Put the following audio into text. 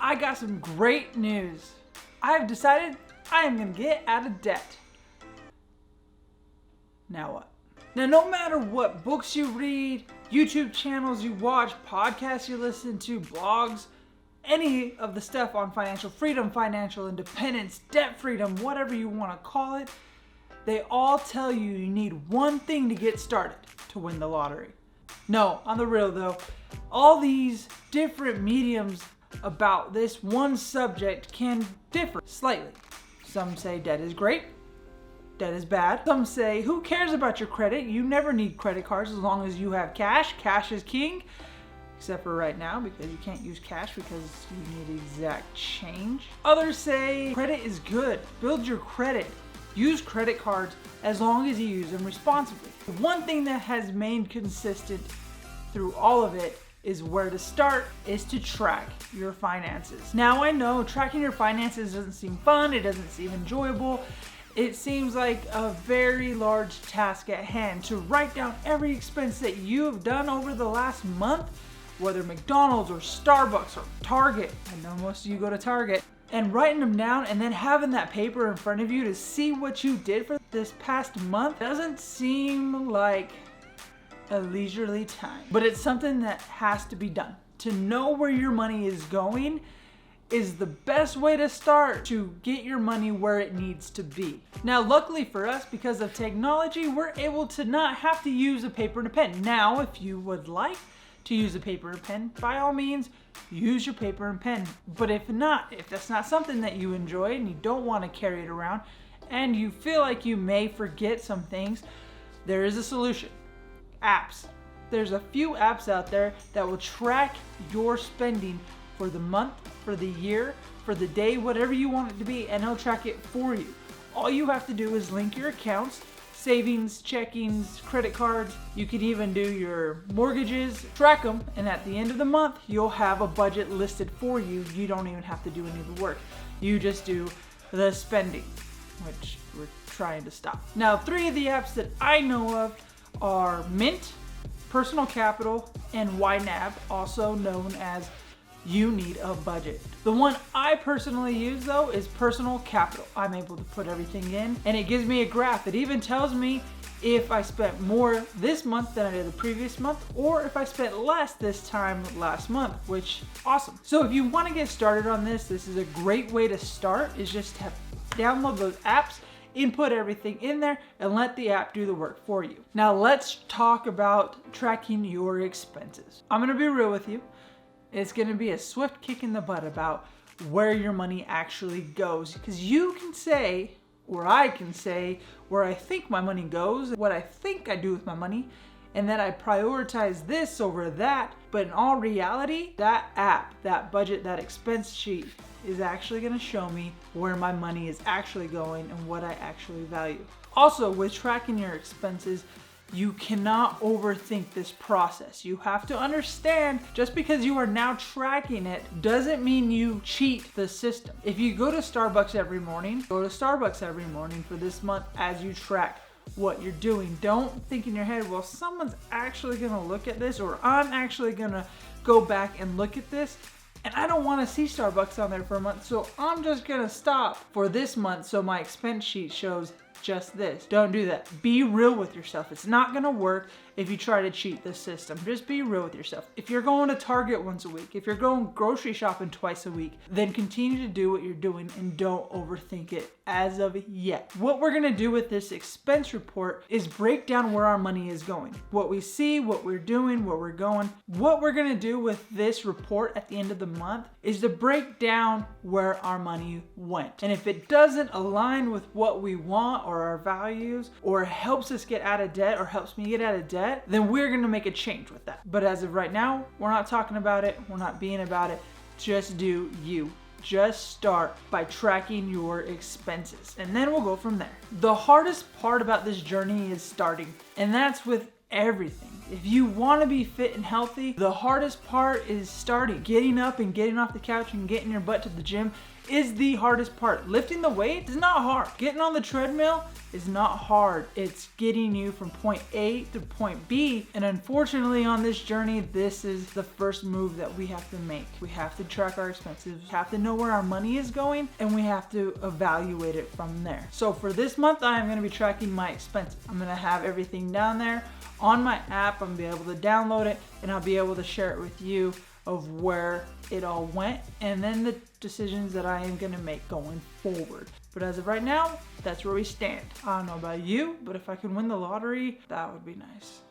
I got some great news. I have decided I am going to get out of debt. Now what? Now, no matter what books you read, YouTube channels you watch, podcasts you listen to, blogs, any of the stuff on financial freedom, financial independence, debt freedom, whatever you want to call it, they all tell you you need one thing to get started to win the lottery. No, on the real though, all these different mediums about this one subject can differ slightly. Some say debt is great, debt is bad. Some say, who cares about your credit? You never need credit cards as long as you have cash. Cash is king. Except for right now, because you can't use cash because you need exact change. Others say credit is good. Build your credit. Use credit cards as long as you use them responsibly. One thing that has remained consistent through all of it is where to start is to track your finances. Now I know tracking your finances doesn't seem fun, it doesn't seem enjoyable. It seems like a very large task at hand to write down every expense that you have done over the last month, whether McDonald's or Starbucks or Target. I know most of you go to Target. And writing them down and then having that paper in front of you to see what you did for this past month doesn't seem like a leisurely time. But it's something that has to be done. To know where your money is going is the best way to start to get your money where it needs to be. Now, luckily for us, because of technology, we're able to not have to use a paper and a pen. Now, if you would like to use a paper and pen, by all means, use your paper and pen. But if that's not something that you enjoy and you don't want to carry it around and you feel like you may forget some things, there is a solution. Apps. There's a few apps out there that will track your spending for the month, for the year, for the day, whatever you want it to be, and it'll track it for you. All you have to do is link your accounts, savings, checkings, credit cards. You can even do your mortgages, track them, and at the end of the month, you'll have a budget listed for you. You don't even have to do any of the work. You just do the spending, which we're trying to stop. Now, 3 of the apps that I know of are Mint, Personal Capital, and YNAB, also known as You Need a Budget. The one I personally use though is Personal Capital. I'm able to put everything in and it gives me a graph. It even tells me if I spent more this month than I did the previous month, or if I spent less this time last month, which awesome. So if you want to get started on this is a great way to start, is just to download those apps, input everything in there, and let the app do the work for you. Now let's talk about tracking your expenses. I'm gonna be real with you. It's gonna be a swift kick in the butt about where your money actually goes. Because you can say, or I can say, where I think my money goes, what I think I do with my money, and then I prioritize this over that. But in all reality, that app, that budget, that expense sheet is actually gonna show me where my money is actually going and what I actually value. Also, with tracking your expenses, you cannot overthink this process. You have to understand, just because you are now tracking it doesn't mean you cheat the system. If you go to Starbucks every morning, go to Starbucks every morning for this month as you track what you're doing. Don't think in your head, well, someone's actually gonna look at this, or I'm actually gonna go back and look at this, and I don't wanna see Starbucks on there for a month, so I'm just gonna stop for this month so my expense sheet shows just this. Don't do that. Be real with yourself. It's not gonna work if you try to cheat the system. Just be real with yourself. If you're going to Target once a week, if you're going grocery shopping twice a week, then continue to do what you're doing and don't overthink it as of yet. What we're gonna do with this expense report is break down where our money is going. What we see, what we're doing, where we're going. What we're gonna do with this report at the end of the month is to break down where our money went. And if it doesn't align with what we want or our values, or helps us get out of debt, or helps me get out of debt, then we're gonna make a change with that. But as of right now, we're not talking about it, we're not being about it. Just do you. Just start by tracking your expenses, and then we'll go from there. The hardest part about this journey is starting, and that's with everything. If you want to be fit and healthy, the hardest part is starting. Getting up and getting off the couch and getting your butt to the gym is the hardest part. Lifting the weight is not hard. Getting on the treadmill is not hard. It's getting you from point A to point B. And unfortunately on this journey, this is the first move that we have to make. We have to track our expenses, we have to know where our money is going, and we have to evaluate it from there. So for this month, I am gonna be tracking my expenses. I'm gonna have everything down there on my app. I'm gonna be able to download it, and I'll be able to share it with you of where it all went, and then the decisions that I am gonna make going forward. But as of right now, that's where we stand. I don't know about you, but if I can win the lottery, that would be nice.